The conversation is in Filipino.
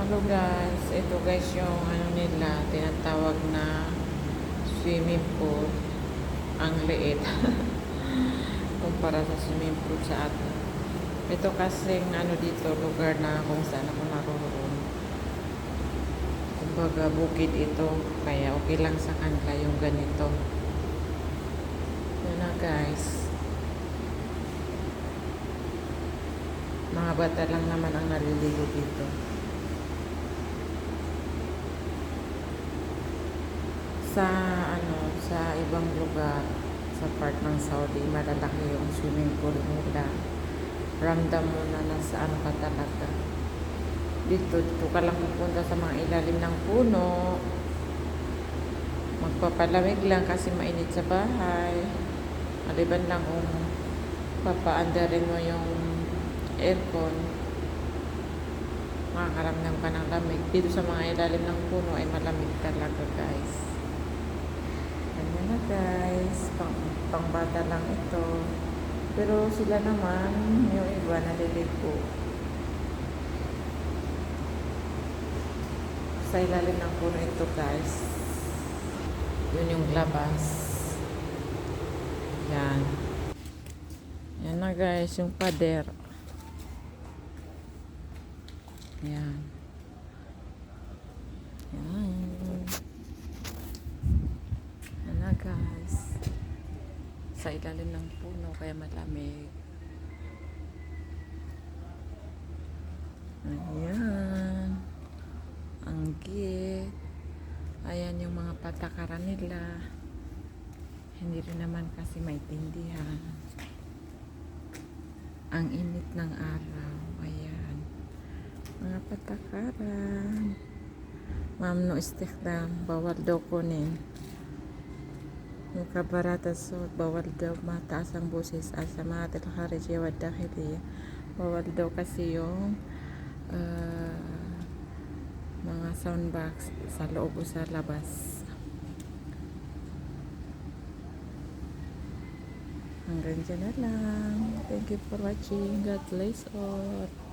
Hello guys, ito guys yung ano nila, tinatawag na swimming pool. Ang liit kumpara sa swimming pool sa atin. Ito kasing ano dito, lugar na kung saan ako naroon. Kumbaga bukid ito, kaya okay lang sa kanila yung ganito. Yun na guys. Mga bata lang naman ang naliligo dito. Sa ibang lugar sa part ng Saudi, malalaki yung swimming pool nila. Ramdam mo na nasa ano ka talaga. Dito ka lang pupunta sa mga ilalim ng puno. Magpapalamig lang kasi mainit sa bahay. Maliban lang kung papaandarin mo yung aircon, makakaramdam ka ng lamig. Dito sa mga ilalim ng puno ay malamig talaga guys. Ayan na guys, pang bata lang ito. Pero sila naman, yung iba naliligo. Sa ilalim ng puno ito guys. Yun yung labas. Yan. Yan na guys, yung pader. Yan. Yan. Yan na guys. Sa ilalim ng puno kaya malamig. Ayan. Ang git. Ayan yung mga patakaran nila. Hindi rin naman kasi maintindihan. Ang init ng araw. Ayan. Mga patakaran. Mamnu istikdam. Bawal daw kunin. Mukabarata suot. Bawal daw mataas ang busis. Asamaat al-kharijiyya wa dakhiliyya. Bawal daw kasi yung mga soundbox sa loob o sa labas. Hanggang dyan na lang. Thank you for watching. God bless all.